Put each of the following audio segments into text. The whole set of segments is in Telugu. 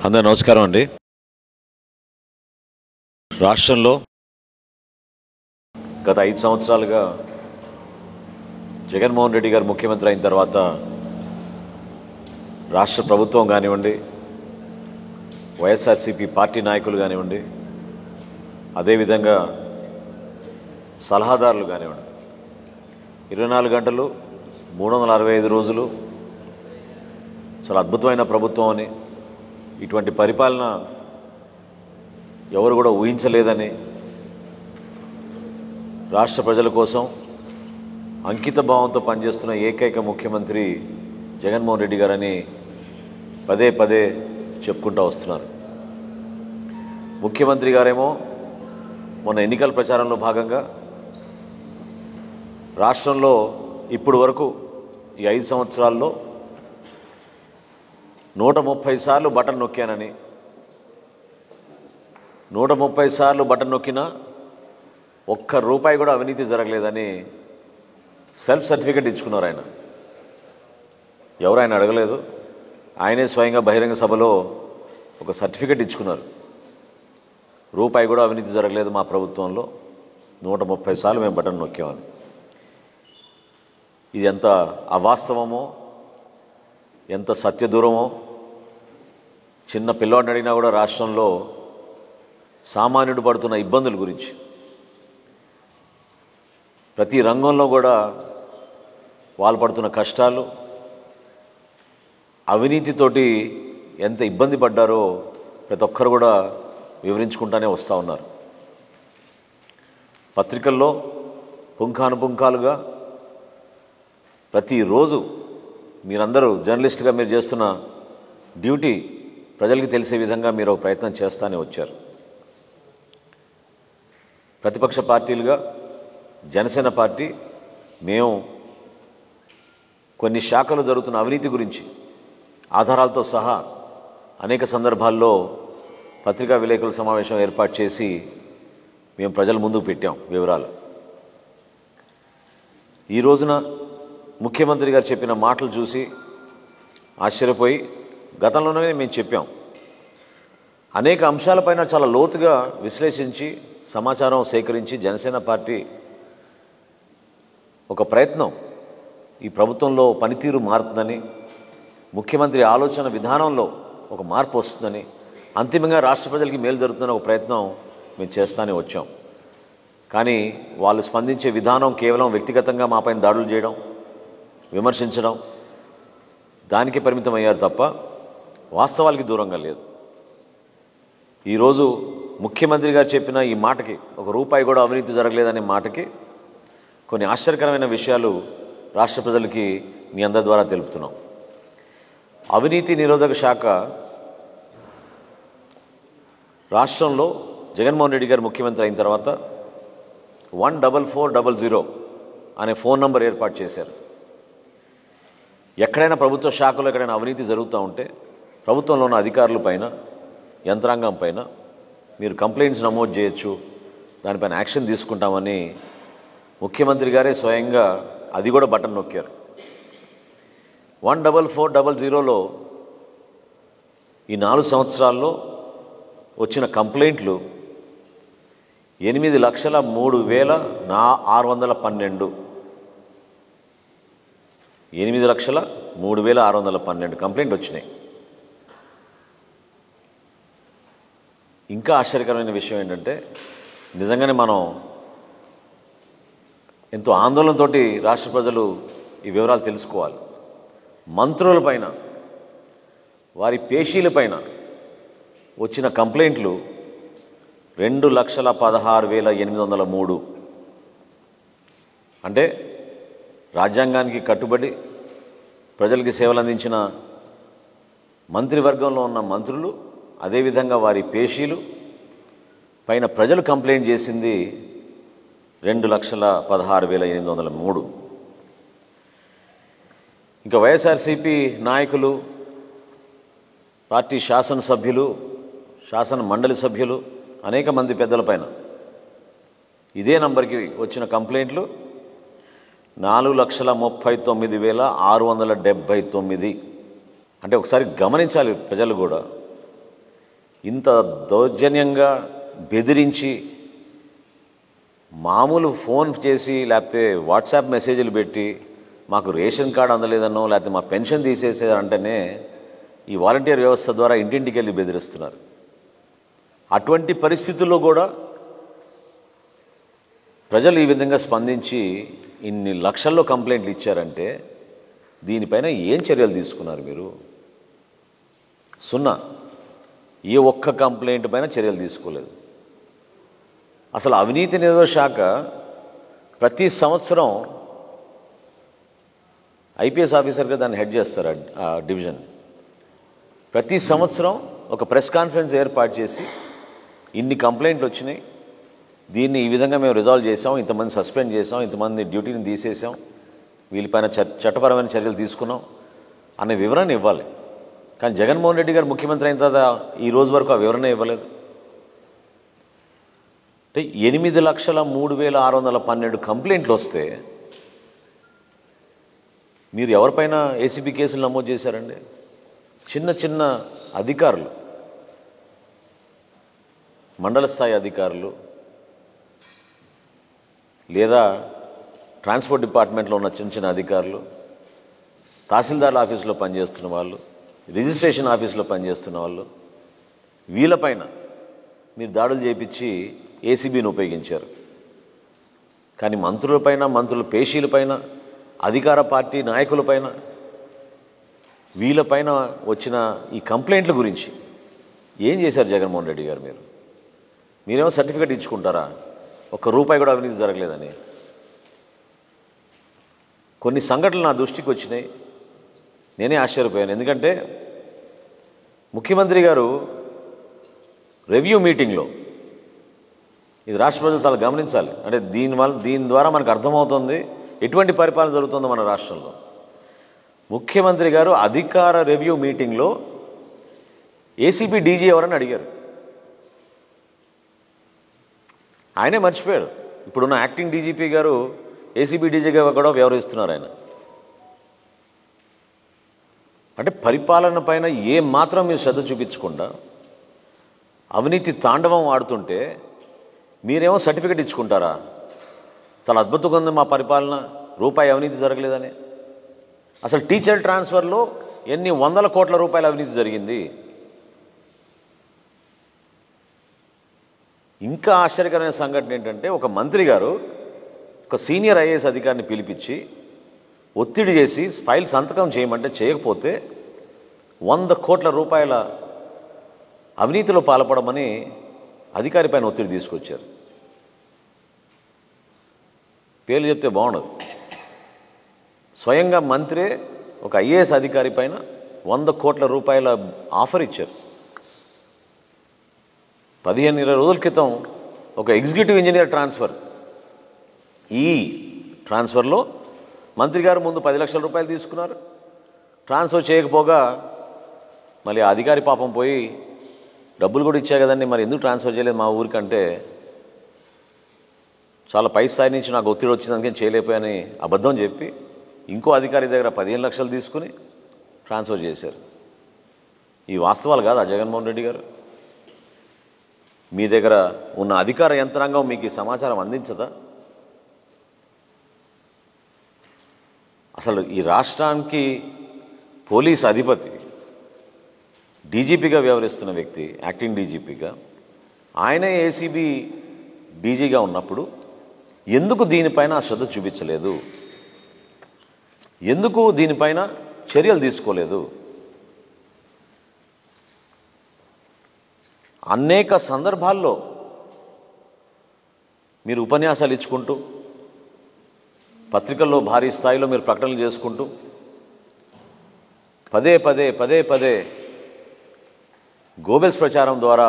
అందరూ నమస్కారం అండి. రాష్ట్రంలో గత 5 సంవత్సరాలుగా జగన్మోహన్ రెడ్డి గారు ముఖ్యమంత్రి అయిన తర్వాత రాష్ట్ర ప్రభుత్వం కానివ్వండి, వైఎస్ఆర్సీపీ పార్టీ నాయకులు కానివ్వండి, అదేవిధంగా సలహాదారులు కానివ్వండి, 24 గంటలు 365 రోజులు చాలా అద్భుతమైన ప్రభుత్వం అని, ఇటువంటి పరిపాలన ఎవరు కూడా ఊహించలేదని, రాష్ట్ర ప్రజల కోసం అంకిత భావంతో పనిచేస్తున్న ఏకైక ముఖ్యమంత్రి జగన్మోహన్ రెడ్డి గారని పదే పదే చెప్పుకుంటూ వస్తున్నారు. ముఖ్యమంత్రి గారేమో మొన్న ఎన్నికల ప్రచారంలో భాగంగా రాష్ట్రంలో ఇప్పుడు వరకు ఈ 5 సంవత్సరాల్లో 130 సార్లు బటన్ నొక్కానని, 130 సార్లు బటన్ నొక్కినా ఒక్క రూపాయి కూడా అవినీతి జరగలేదని సెల్ఫ్ సర్టిఫికెట్ ఇచ్చుకున్నారు. ఆయన ఎవరు ఆయన అడగలేదు, ఆయనే స్వయంగా బహిరంగ సభలో ఒక సర్టిఫికెట్ ఇచ్చుకున్నారు. రూపాయి కూడా అవినీతి జరగలేదు మా ప్రభుత్వంలో, 130 సార్లు మేము బటన్ నొక్కామని. ఇది ఎంత అవాస్తవమో, ఎంత సత్యదూరమో చిన్న పిల్లవాడిని అడిగినా కూడా రాష్ట్రంలో సామాన్యుడు పడుతున్న ఇబ్బందుల గురించి, ప్రతి రంగంలో కూడా వాళ్ళు పడుతున్న కష్టాలు, అవినీతితోటి ఎంత ఇబ్బంది పడ్డారో ప్రతి ఒక్కరు కూడా వివరించుకుంటూనే వస్తూ ఉన్నారు. పత్రికల్లో పుంఖానుపుంఖాలుగా ప్రతిరోజు మీరందరూ జర్నలిస్టుగా మీరు చేస్తున్న డ్యూటీ ప్రజలకి తెలిసే విధంగా మీరు ఒక ప్రయత్నం చేస్తూనే వచ్చారు. ప్రతిపక్ష పార్టీలుగా జనసేన పార్టీ మేము కొన్ని శాఖలు జరుగుతున్న అవినీతి గురించి ఆధారాలతో సహా అనేక సందర్భాల్లో పత్రికా విలేకరుల సమావేశం ఏర్పాటు చేసి మేము ప్రజల ముందుకు పెట్టాం వివరాలు. ఈ రోజున ముఖ్యమంత్రి గారు చెప్పిన మాటలు చూసి ఆశ్చర్యపోయి, గతంలోనే మేము చెప్పాం, అనేక అంశాలపైన చాలా లోతుగా విశ్లేషించి సమాచారం సేకరించి జనసేన పార్టీ ఒక ప్రయత్నం, ఈ ప్రభుత్వంలో పనితీరు మారుతుందని, ముఖ్యమంత్రి ఆలోచన విధానంలో ఒక మార్పు వస్తుందని, అంతిమంగా రాష్ట్ర ప్రజలకి మేలు జరుగుతుందని ఒక ప్రయత్నం మేము చేస్తూనే వచ్చాం. కానీ వాళ్ళు స్పందించే విధానం కేవలం వ్యక్తిగతంగా మాపైన దాడులు చేయడం, విమర్శించడం, దానికి పరిమితం అయ్యారు తప్ప వాస్తవాలకి దూరంగా లేదు. ఈరోజు ముఖ్యమంత్రి గారు చెప్పిన ఈ మాటకి, ఒక రూపాయి కూడా అవినీతి జరగలేదనే మాటకి కొన్ని ఆశ్చర్యకరమైన విషయాలు రాష్ట్ర ప్రజలకి మీ అందరి ద్వారా తెలుపుతున్నాం. అవినీతి నిరోధక శాఖ రాష్ట్రంలో జగన్మోహన్ రెడ్డి గారు ముఖ్యమంత్రి అయిన తర్వాత 14400 అనే ఫోన్ నంబర్ ఏర్పాటు చేశారు. ఎక్కడైనా ప్రభుత్వ శాఖలో ఎక్కడైనా అవినీతి జరుగుతూ ఉంటే ప్రభుత్వంలో ఉన్న అధికారుల పైన, యంత్రాంగం పైన మీరు కంప్లైంట్స్ నమోదు చేయొచ్చు, దానిపైన యాక్షన్ తీసుకుంటామని ముఖ్యమంత్రి గారే స్వయంగా అది కూడా బటన్ నొక్కారు. 14400లో ఈ 4 సంవత్సరాల్లో వచ్చిన కంప్లైంట్లు 8,03,612 8,03,612 కంప్లైంట్ వచ్చినాయి. ఇంకా ఆశ్చర్యకరమైన విషయం ఏంటంటే, నిజంగానే మనం ఎంతో ఆందోళనతో రాష్ట్ర ప్రజలు ఈ వివరాలు తెలుసుకోవాలి. మంత్రులపైన, వారి పేషీలపైన వచ్చిన కంప్లైంట్లు 2,16,803. అంటే రాజ్యాంగానికి కట్టుబడి ప్రజలకి సేవలు అందించిన మంత్రివర్గంలో ఉన్న మంత్రులు, అదేవిధంగా వారి పేషీలు పైన ప్రజలు కంప్లైంట్ చేసింది 2,16,803. ఇంకా వైఎస్ఆర్సీపీ నాయకులు, పార్టీ శాసనసభ్యులు, శాసన మండలి సభ్యులు, అనేక మంది పెద్దలపైన ఇదే నంబర్కి వచ్చిన కంప్లైంట్లు 4,39,679. అంటే ఒకసారి గమనించాలి ప్రజలు కూడా, ఇంత దౌర్జన్యంగా బెదిరించి మామూలు ఫోన్ చేసి లేకపోతే వాట్సాప్ మెసేజ్లు పెట్టి మాకు రేషన్ కార్డు అందలేదనో లేకపోతే మా పెన్షన్ తీసేసారంటేనే ఈ వాలంటీర్ వ్యవస్థ ద్వారా ఇంటింటికి వెళ్ళి బెదిరిస్తున్నారు. అటువంటి పరిస్థితుల్లో కూడా ప్రజలు ఈ విధంగా స్పందించి ఇన్ని లక్షల్లో కంప్లైంట్లు ఇచ్చారంటే దీనిపైన ఏం చర్యలు తీసుకున్నారు మీరు? సున్నా. ఏ ఒక్క కంప్లైంట్ పైన చర్యలు తీసుకోలేదు. అసలు అవినీతి నిరోధక శాఖ ప్రతి సంవత్సరం ఐపీఎస్ ఆఫీసర్గా దాన్ని హెడ్ చేస్తారు ఆ డివిజన్. ప్రతి సంవత్సరం ఒక ప్రెస్ కాన్ఫరెన్స్ ఏర్పాటు చేసి ఇన్ని కంప్లైంట్లు వచ్చినాయి, దీన్ని ఈ విధంగా మేము రిజాల్వ్ చేసాం, ఇంతమంది సస్పెండ్ చేసాం, ఇంతమంది డ్యూటీని తీసేసాం, వీళ్ళపైన చట్టపరమైన చర్యలు తీసుకున్నాం అనే వివరణ ఇవ్వాలి. కానీ జగన్మోహన్ రెడ్డి గారు ముఖ్యమంత్రి అయిన తర్వాత ఈ రోజు వరకు ఆ వివరణ ఇవ్వలేదు. అంటే 8,03,612 కంప్లైంట్లు వస్తే మీరు ఎవరిపైన ఏసీబీ కేసులు నమోదు చేశారండి? చిన్న చిన్న అధికారులు, మండల స్థాయి అధికారులు లేదా ట్రాన్స్పోర్ట్ డిపార్ట్మెంట్లో ఉన్న చిన్న చిన్న అధికారులు, తహసీల్దార్ల ఆఫీసులో పనిచేస్తున్న వాళ్ళు, రిజిస్ట్రేషన్ ఆఫీసులో పనిచేస్తున్న వాళ్ళు, వీళ్ళపైన మీరు దాడులు చేయించి ఏసీబీని ఉపయోగించారు. కానీ మంత్రులపైన, మంత్రుల పేషీలపైన, అధికార పార్టీ నాయకులపైన, వీళ్ళపైన వచ్చిన ఈ కంప్లైంట్ల గురించి ఏం చేశారు జగన్మోహన్ రెడ్డి గారు? మీరేమో సర్టిఫికేట్ ఇచ్చుకుంటారా ₹1 కూడా అవినీతి జరగలేదని? కొన్ని సంఘటనలు నా దృష్టికి వచ్చినాయి, నేనే ఆశ్చర్యపోయాను. ఎందుకంటే ముఖ్యమంత్రి గారు రివ్యూ మీటింగ్లో, ఇది రాష్ట్ర ప్రజలు చాలా గమనించాలి, అంటే దీని ద్వారా మనకు అర్థమవుతుంది ఎటువంటి పరిపాలన జరుగుతుందో మన రాష్ట్రంలో. ముఖ్యమంత్రి గారు అధికార రివ్యూ మీటింగ్లో ఏసీబీ డీజీ ఎవరని అడిగారు. ఆయనే మర్చిపోయాడు. ఇప్పుడున్న యాక్టింగ్ డీజీపీ గారు ఏసీబీ డీజీగా కూడా వ్యవహరిస్తున్నారు ఆయన. అంటే పరిపాలన పైన ఏ మాత్రం మీరు శ్రద్ధ చూపించకుండా అవినీతి తాండవం ఆడుతుంటే మీరేమో సర్టిఫికెట్ ఇచ్చుకుంటారా? చాలా అద్భుతంగా ఉంది మా పరిపాలన, రూపాయి అవినీతి జరగలేదని. అసలు టీచర్ ట్రాన్స్ఫర్లో ఎన్ని వందల కోట్ల రూపాయల అవినీతి జరిగింది. ఇంకా ఆశ్చర్యకరమైన సంఘటన ఏంటంటే, ఒక మంత్రి గారు ఒక సీనియర్ ఐఏఎస్ అధికారిని పిలిపించి ఒత్తిడి చేసి ఫైల్ సంతకం చేయమంటే చేయకపోతే 100 కోట్ల రూపాయల అవినీతిలో పాల్పడమని అధికారి పైన ఒత్తిడి తీసుకొచ్చారు. పేర్లు చెప్తే బాగుండదు. స్వయంగా మంత్రే ఒక ఐఏఎస్ అధికారి పైన 100 కోట్ల రూపాయల ఆఫర్ ఇచ్చారు. 15-20 రోజుల క్రితం ఒక ఎగ్జిక్యూటివ్ ఇంజనీర్ ట్రాన్స్ఫర్, ఈ ట్రాన్స్ఫర్లో మంత్రి గారు ముందు 10 లక్షల రూపాయలు తీసుకున్నారు. ట్రాన్స్ఫర్ చేయకపోగా మళ్ళీ అధికారి పాపం పోయి డబ్బులు కూడా ఇచ్చా కదండి, మరి ఎందుకు ట్రాన్స్ఫర్ చేయలేదు మా ఊరికంటే, చాలా పై స్థాయి నుంచి నాకు ఒత్తిడి వచ్చిందని చేయలేకపోయాని అబద్ధం చెప్పి ఇంకో అధికారి దగ్గర 15 లక్షలు తీసుకుని ట్రాన్స్ఫర్ చేశారు. ఈ వాస్తవాలు కాదా జగన్మోహన్ రెడ్డి గారు? మీ దగ్గర ఉన్న అధికార యంత్రాంగం మీకు ఈ సమాచారం అందించదా? అసలు ఈ రాష్ట్రానికి పోలీస్ అధిపతి, డీజీపీగా వ్యవహరిస్తున్న వ్యక్తి, యాక్టింగ్ డీజీపీగా, ఆయనే ఏసీబీ డీజీగా ఉన్నప్పుడు ఎందుకు దీనిపైన శ్రద్ధ చూపించలేదు? ఎందుకు దీనిపైన చర్యలు తీసుకోలేదు? అనేక సందర్భాల్లో మీరు ఉపన్యాసాలు ఇచ్చుకుంటూ, పత్రికల్లో భారీ స్థాయిలో మీరు ప్రకటనలు చేసుకుంటూ పదే పదే గోబెల్స్ ప్రచారం ద్వారా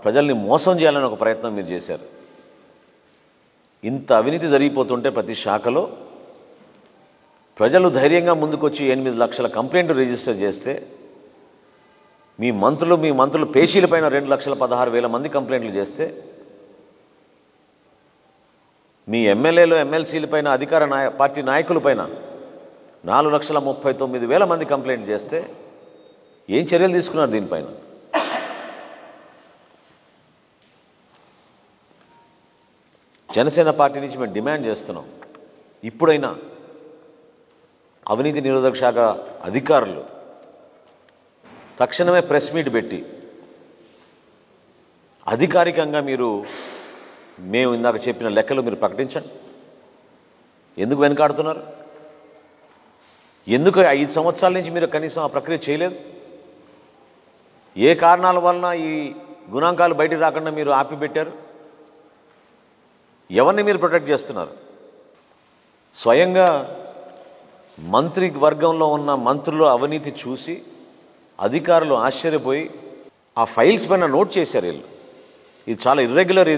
ప్రజల్ని మోసం చేయాలని ఒక ప్రయత్నం మీరు చేశారు. ఇంత అవినీతి జరిగిపోతుంటే ప్రతి శాఖలో ప్రజలు ధైర్యంగా ముందుకొచ్చి 8 లక్షల కంప్లైంట్లు రిజిస్టర్ చేస్తే, మీ మంత్రులు పేషీలపైన 2,16,000 మంది కంప్లైంట్లు చేస్తే, మీ ఎమ్మెల్యేలు ఎమ్మెల్సీలపైన అధికార పార్టీ నాయకులపైన 4,39,000 మంది కంప్లైంట్లు చేస్తే ఏం చర్యలు తీసుకున్నారు దీనిపైన? జనసేన పార్టీ నుంచి మేము డిమాండ్ చేస్తున్నాం, ఇప్పుడైనా అవినీతి నిరోధక శాఖ అధికారులు తక్షణమే ప్రెస్ మీట్ పెట్టి అధికారికంగా మీరు మేము ఇందాక చెప్పిన లెక్కలు మీరు ప్రకటించండి. ఎందుకు వెనకాడుతున్నారు? ఎందుకు 5 సంవత్సరాల నుంచి మీరు కనీసం ఆ ప్రక్రియ చేయలేదు? ఏ కారణాల వలన ఈ గుణాంకాలు బయటికి రాకుండా మీరు ఆపిపెట్టారు? ఎవరిని మీరు ప్రొటెక్ట్ చేస్తున్నారు? స్వయంగా మంత్రి వర్గంలో ఉన్న మంత్రులు అవినీతి చూసి అధికారులు ఆశ్చర్యపోయి ఆ ఫైల్స్ పైన నోట్ చేశారు వీళ్ళు. ఇది చాలా ఇర్రెగ్యులర్,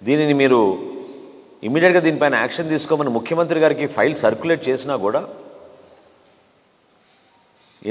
దీనిని మీరు ఇమీడియట్గా దీనిపైన యాక్షన్ తీసుకోమని ముఖ్యమంత్రి గారికి ఫైల్ సర్క్యులేట్ చేసినా కూడా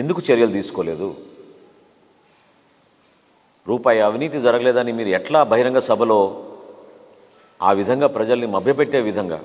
ఎందుకు చర్యలు తీసుకోలేదు? రూపాయి అవినీతి జరగలేదని మీరు ఎట్లా బహిరంగ సభలో ఆ విధంగా ప్రజల్ని మభ్యపెట్టే విధంగా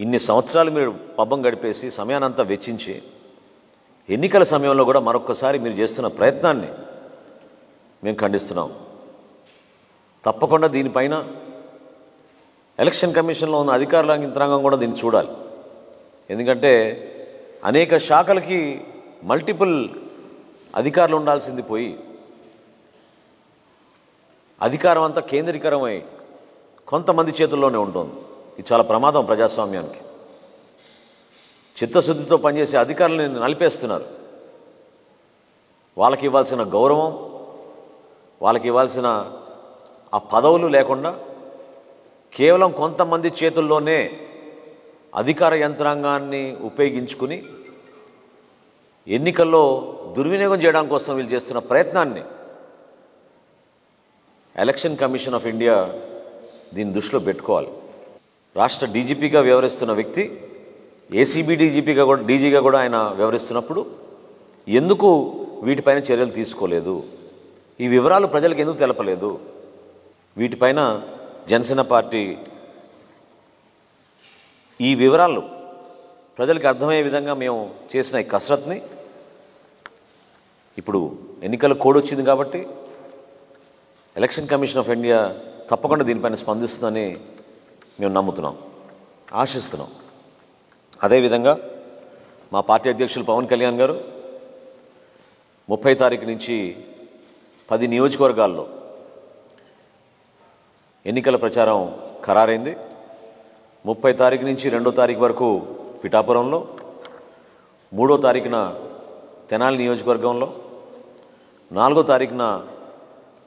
ఇన్ని సంవత్సరాలు మీరు పబ్బం గడిపేసి సమయానంతా వెచ్చించి ఎన్నికల సమయంలో కూడా మరొక్కసారి మీరు చేస్తున్న ప్రయత్నాన్ని మేము ఖండిస్తున్నాం. తప్పకుండా దీనిపైన ఎలక్షన్ కమిషన్లో ఉన్న అధికారుల యంత్రాంగం కూడా దీన్ని చూడాలి. ఎందుకంటే అనేక శాఖలకి మల్టిపుల్ అధికారులు ఉండాల్సింది పోయి అధికారం అంతా కేంద్రీకరమై కొంతమంది చేతుల్లోనే ఉంటుంది. ఇది చాలా ప్రమాదం ప్రజాస్వామ్యానికి. చిత్తశుద్ధితో పనిచేసే అధికారులను నలిపేస్తున్నారు. వాళ్ళకి ఇవ్వాల్సిన గౌరవం, వాళ్ళకి ఇవ్వాల్సిన ఆ పదవులు లేకుండా కేవలం కొంతమంది చేతుల్లోనే అధికార యంత్రాంగాన్ని ఉపయోగించుకుని ఎన్నికల్లో దుర్వినియోగం చేయడం కోసం వీళ్ళు చేస్తున్న ప్రయత్నాన్ని ఎలక్షన్ కమిషన్ ఆఫ్ ఇండియా దీన్ని దృష్టిలో పెట్టుకోవాలి. రాష్ట్ర డీజీపీగా వ్యవహరిస్తున్న వ్యక్తి ఏసీబీ డీజీగా కూడా ఆయన వ్యవహరిస్తున్నప్పుడు ఎందుకు వీటిపైన చర్యలు తీసుకోలేదు? ఈ వివరాలు ప్రజలకు ఎందుకు తెలపలేదు? వీటిపైన జనసేన పార్టీ ఈ వివరాలు ప్రజలకు అర్థమయ్యే విధంగా మేము చేసిన ఈ కసరత్ని ఇప్పుడు ఎన్నికల కోడ్ వచ్చింది కాబట్టి ఎలక్షన్ కమిషన్ ఆఫ్ ఇండియా తప్పకుండా దీనిపైన స్పందిస్తుందని మేము నమ్ముతున్నాం, ఆశిస్తున్నాం. అదేవిధంగా మా పార్టీ అధ్యక్షులు పవన్ కళ్యాణ్ గారు 30 తారీఖు నుంచి 10 నియోజకవర్గాల్లో ఎన్నికల ప్రచారం ఖరారైంది. 30 తారీఖు నుంచి 2వ తారీఖు వరకు పిఠాపురంలో, 3వ తారీఖున తెనాలి నియోజకవర్గంలో, 4వ తారీఖున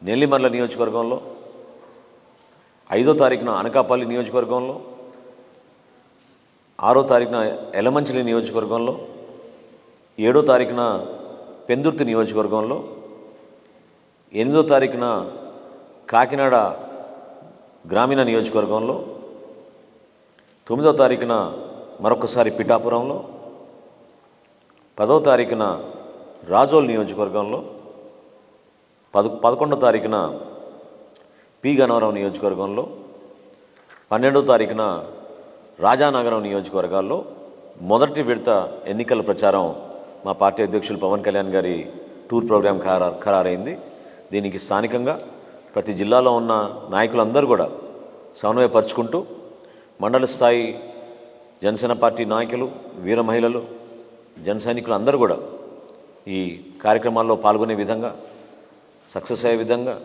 నెల్లిమర్ల నియోజకవర్గంలో, 5వ తారీఖున అనకాపల్లి నియోజకవర్గంలో, 6వ తారీఖున ఎలమంచిలి నియోజకవర్గంలో, 7వ తారీఖున పెందుర్తి నియోజకవర్గంలో, 8వ తారీఖున కాకినాడ గ్రామీణ నియోజకవర్గంలో, 9వ తారీఖున మరొకసారి పిఠాపురంలో, 10వ తారీఖున రాజోల్ నియోజకవర్గంలో, 11వ తారీఖున పి గన్నవరం నియోజకవర్గంలో, 12వ తారీఖున రాజానగరం నియోజకవర్గాల్లో మొదటి విడత ఎన్నికల ప్రచారం మా పార్టీ అధ్యక్షులు పవన్ కళ్యాణ్ గారి టూర్ ప్రోగ్రాం ఖరారైంది. దీనికి స్థానికంగా ప్రతి జిల్లాలో ఉన్న నాయకులందరూ కూడా సమన్వయపరుచుకుంటూ మండల స్థాయి జనసేన పార్టీ నాయకులు, వీర మహిళలు, జన సైనికులు అందరూ కూడా ఈ కార్యక్రమాల్లో పాల్గొనే విధంగా, సక్సెస్ అయ్యే విధంగా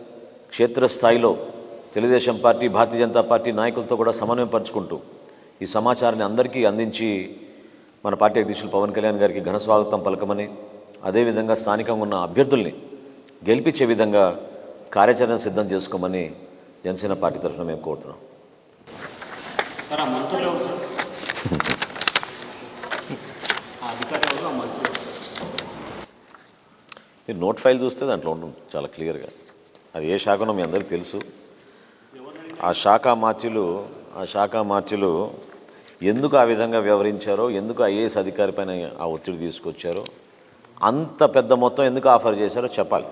క్షేత్రస్థాయిలో తెలుగుదేశం పార్టీ, భారతీయ జనతా పార్టీ నాయకులతో కూడా సమన్వయపరుచుకుంటూ ఈ సమాచారాన్ని అందరికీ అందించి మన పార్టీ అధ్యక్షులు పవన్ కళ్యాణ్ గారికి ఘన స్వాగతం పలకమని, అదేవిధంగా స్థానికంగా ఉన్న అభ్యర్థుల్ని గెలిపించే విధంగా కార్యాచరణ సిద్ధం చేసుకోమని జనసేన పార్టీ తరఫున మేము కోరుతున్నాం. మీరు నోట్ ఫైల్ చూస్తే దాంట్లో ఉంటుంది చాలా క్లియర్గా. అది ఏ శాఖనో మీ అందరికీ తెలుసు. ఆ శాఖ మార్చులు ఎందుకు ఆ విధంగా వ్యవహరించారో, ఎందుకు ఐఏఎస్ అధికారి పైన ఆ ఒత్తిడి తీసుకొచ్చారో, అంత పెద్ద మొత్తం ఎందుకు ఆఫర్ చేశారో చెప్పాలి.